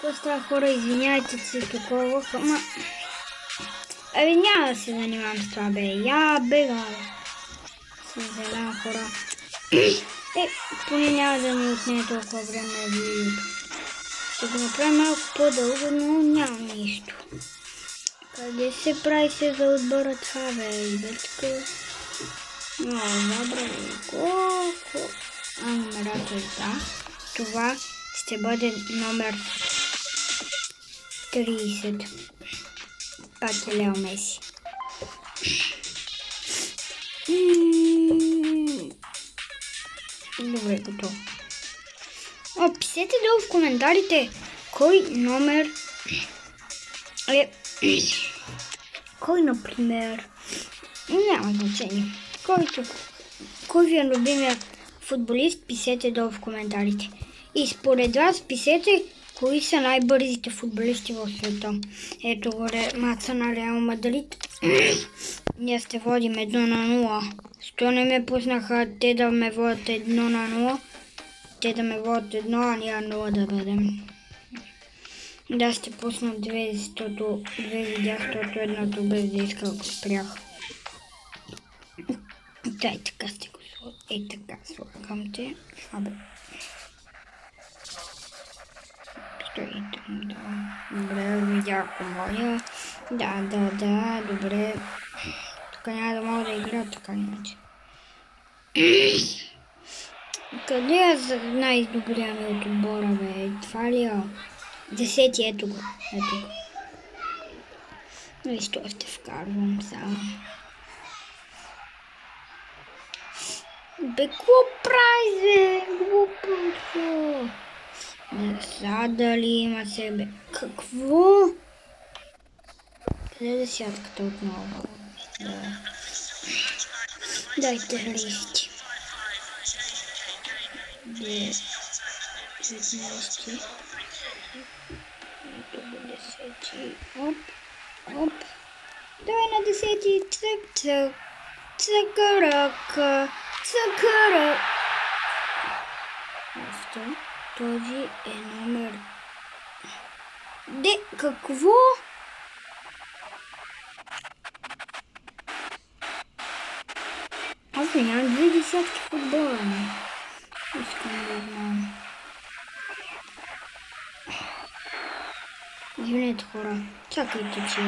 Какво хора, извиняйте се такова, ама... Абе, няма да се занимавам с това, бе. Я бега, бе. С зелена хора. Поне няма да ми отне толкова време на видеото. Ще го направим малко по-дълго, но няма нищо. Къде се прави се за отбора това, бе? Идете. Добре, колко... номерата е да. Това ще бъде номер 30. Пак е Лео Меси. Добре, готово. Пишете долу в коментарите кой номер е... Кой, например... Няма значение. Кой ви е любимия футболист, пишете долу в коментарите. И според вас пишете кои са най-бързите футболисти в света. Ето горе маца на Реал Мадрид. Ние ще водим 1-0. Що не ме пуснаха те да ме водят 1-0? Те да ме водят 1, а ние 0 да бъдем. Да, ще пуснам 2, защото 2 видях, защото едното без да иска го спрях. Да, и така сте го слагам. Ей така слагам те. Абе. Стои там, да. Добре, видях помоля. Да, добре. Тук няма да мога да игра, така иначе. Къде е най-добрия ми от отбора, бе? Това ли е? 10, ето го. Ето го. И що ще вкарвам само. Бе, какво прави, бе? Глупо. Засада ли има себе? Какво? Къде е десятката отново? Да. Дайте листи. 19. Ето го 10. Оп. Давай на 10. Цък. Цъкаръка. Този е номер... Какво? Аз нямам 2 десятки футбола, не. Искам да знам. Извинете, хора. Чакайте, че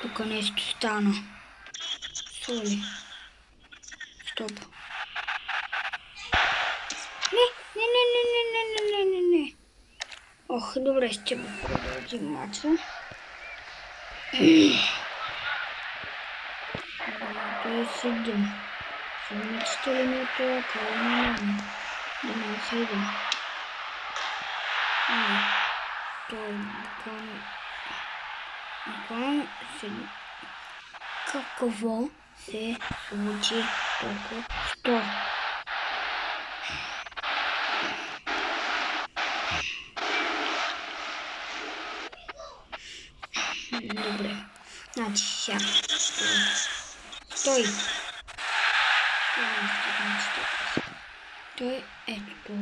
тук нещо стана. Соли. Стоп. Не. Ох, добре, ще го продължим мача. Той е 7. Седмичето ли ми е това? Това е нормално. Да не се иде. Той е буквално 7. Какво се случи току-що? Добре. Значи сега. Стой. Той ето той.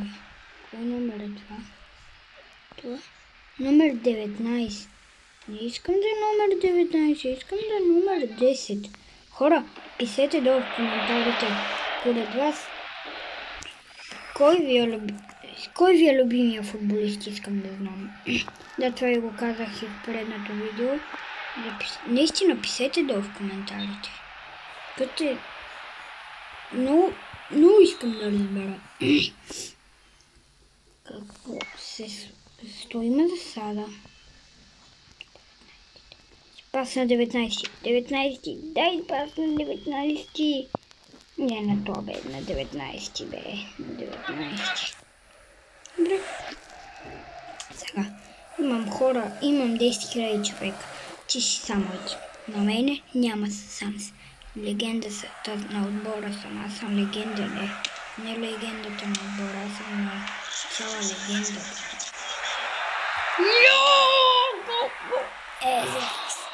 Кой номер е това? Това? Номер 19. Не искам да е номер 19, искам да е номер 10. Хора, пишете долу в коментарите. Според вас, кой ви е любимия футболист, искам да знам. Да, това и го казах и в предното видео. Наистина пишете долу в коментарите. Пъте... Много искам да разбера. Какво се стоиме засада? Пас на 19. 19. Дай пас на 19. Не на това, бе. На 19, бе. На 19. Добре. Сега. Имам хора. Имам 10 000 човека. Ти си само един. На мене няма шанс. Легендата на отбора съм. Аз съм легенда, не. Не легендата на отбора. Аз съм цяла легенда.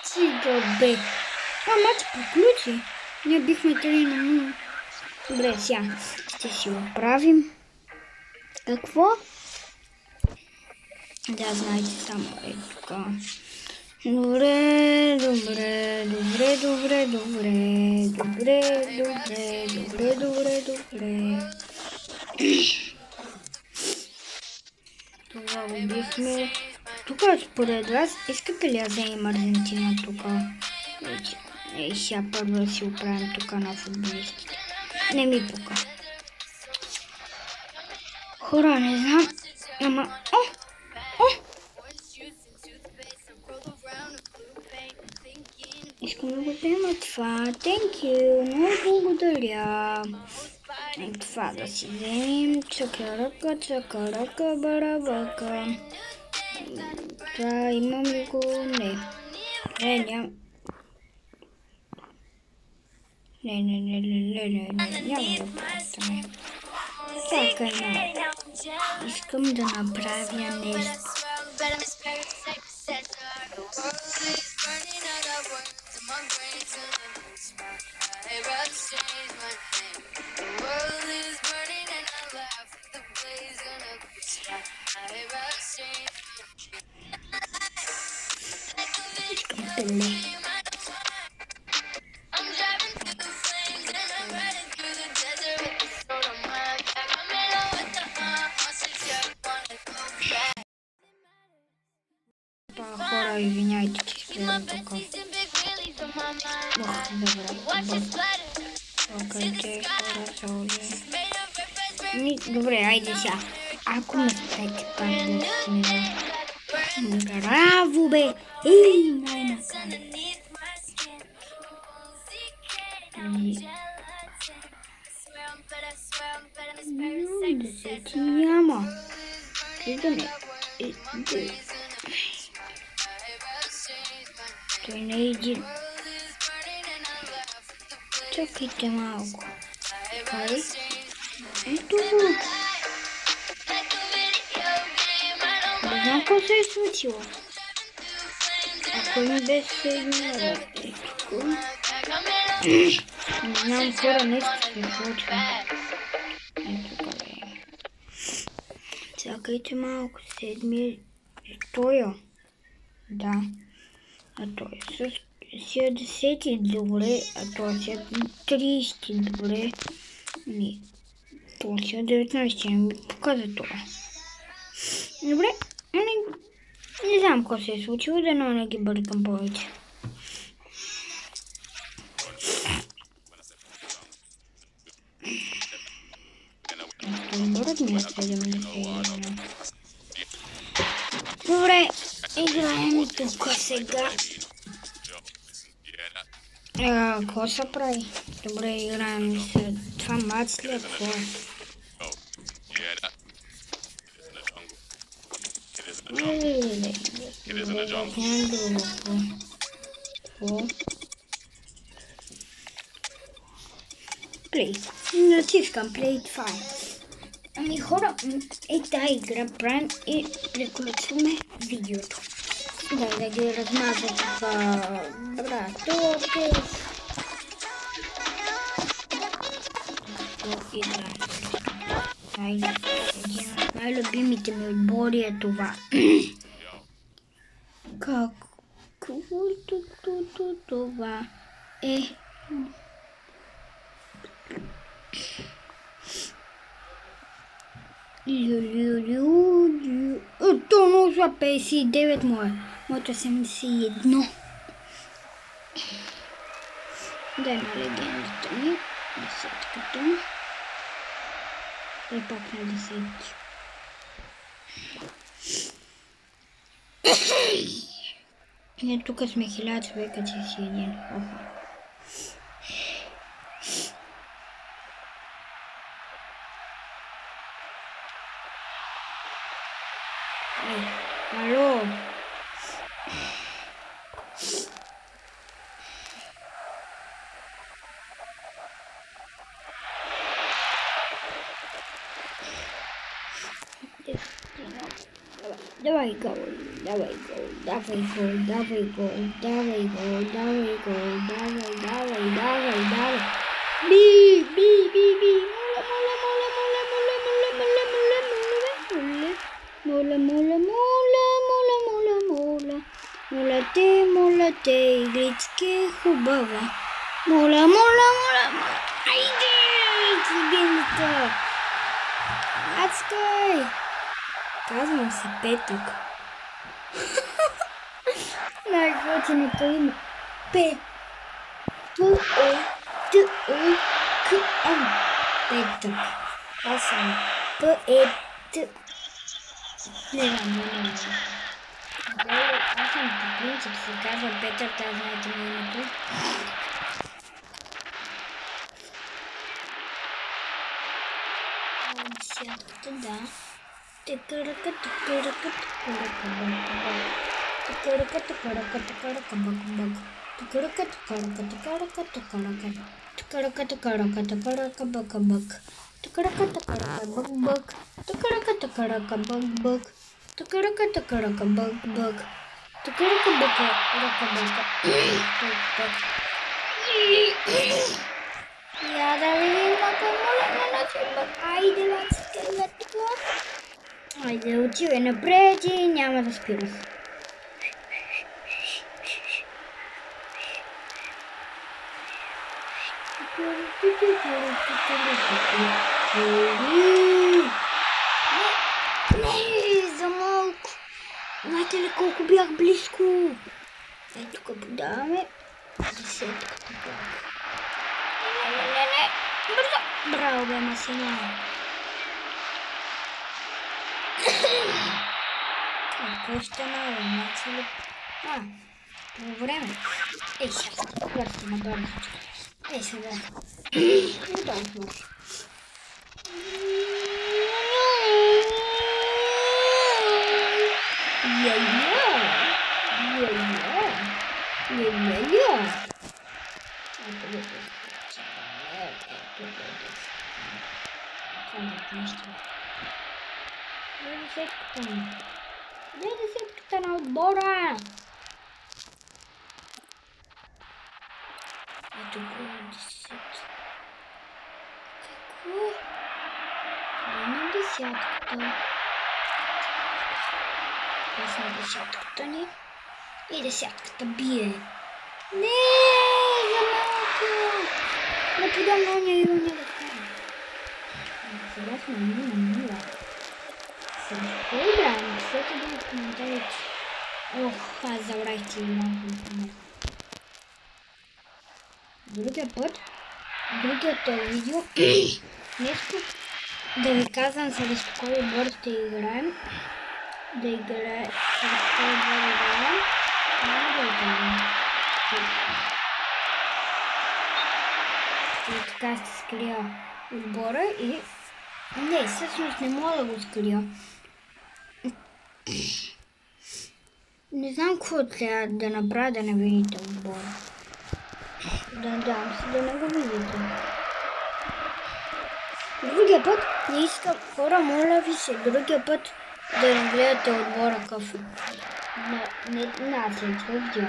Стига, бе. Мач приключи. Ние бихме 3-0. Добре, сега ще си оправим. Какво? Да, знаете само тук. Добре. Това убихме. Тук според вас, искате ли да вземем Аржентина тук? Сега първо да си оправим тук на футболистите. Не ми пука. Хора, не знам. Ама... Искам да го взема това. Thank you. Много благодаря. Това да си вземем. Чакарака, барабака. Това имам ли го? Не. Нямам. Не, няма да пращаме. Така, искам да направя нещо. Искам пеле. Хора, извиняйте, че спирам тук. Добре, хора са оли. Добре, айде сега. Ако ме спрете пак да снимам. Браво, бе! Ей, най-накрая. Десети няма. Гледаме. Той не е един. Чакайте малко. Кай? Ето го. Не знам какво се е случило. Ако ми беше седмина, ето го. Не знам, хора, нещо се случва. Ето къде е. Чакайте малко, седми. Тоя. Да. А той е с 70 добре, а той е с 30 добре. Не. Това си 19, не ми показа това. Добре, не знам какво се е случило, да не ги бъркам повече. Добре, играем тук сега. Какво се прави? Добре, играем след това матч след това. Плей. Натискам Play, това е. Ами хора, тази игра правим и приключваме видеото. Да ги размажа тук братове. Един от най-любимите ми отбори е това. Каквото това е. То много за 59 моето 71. Дай на легендата ми. Десетката. И пак на десетки. Ние тук сме 1000 човека, че си един. Алло. Давай гол. Би. Моля. моля те, игрички е хубава. Моля, моля, моля, моля. Айде, слабината. Ацкай. Казвам се Петък. Най-готиното име. П-Е-Т-Е-К-М. Петък. Аз съм П-Е-Т. Не знам. Аз съм по принцип се казва Петър, тази знаете ми името. Десятката, да. Тъкъръка, я да видим ако моля на начин бък. Айде, лацката. Айде, отивай напред и няма да спира. Не, за малко. Знаете ли колко бях близко? Ей, тук подаваме десетката. Не, бързо. Браво, бе, масина. Какво ще надо, значи ли? По време. Ей, сега, бързо, набързо. Ей, сега. Готово може. Десетката на отбора! Ето го 10. Какво? Това на десятката. Аз на десятката ни. И десятката бие. Не, за малко! Не подам на нея и не да стане. Сега сме мила. Сега какво играем? Писете да в коментарите. Ох, аз забравих ти малко в момента. Другия другият видео, нещо да ви казвам срещу кой отбор ще играем. Срещу кой отбор играем. Няма да играем. И така ще скрия отбора и... Не, всъщност не мога да го скрия. Не знам какво трябва да направя да не видите отбора. Надявам се да не го видите. Другия път не искам, хора, моля ви се, другия път да не гледате отбора кафе. Не след видео.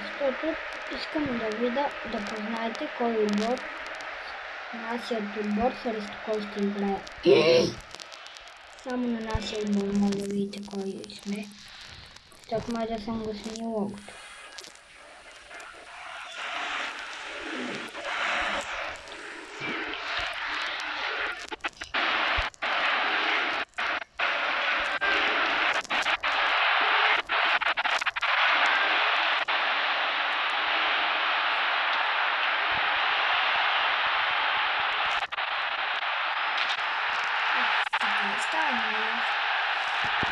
Защото искам да видя, да познаете кой отбор, нашият отбор срещу кой ще играе. Само на нашия отбор може да видите кой сме. Так май да съм го сменил логото.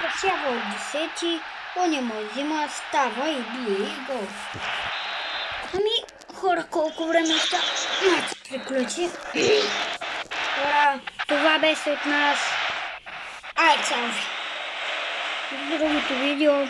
Просява от 10, он му взима, става и бие и гол. Ами, хора, колко време ще приключи. Хора, това беше от нас. Ай, чао! В другото видео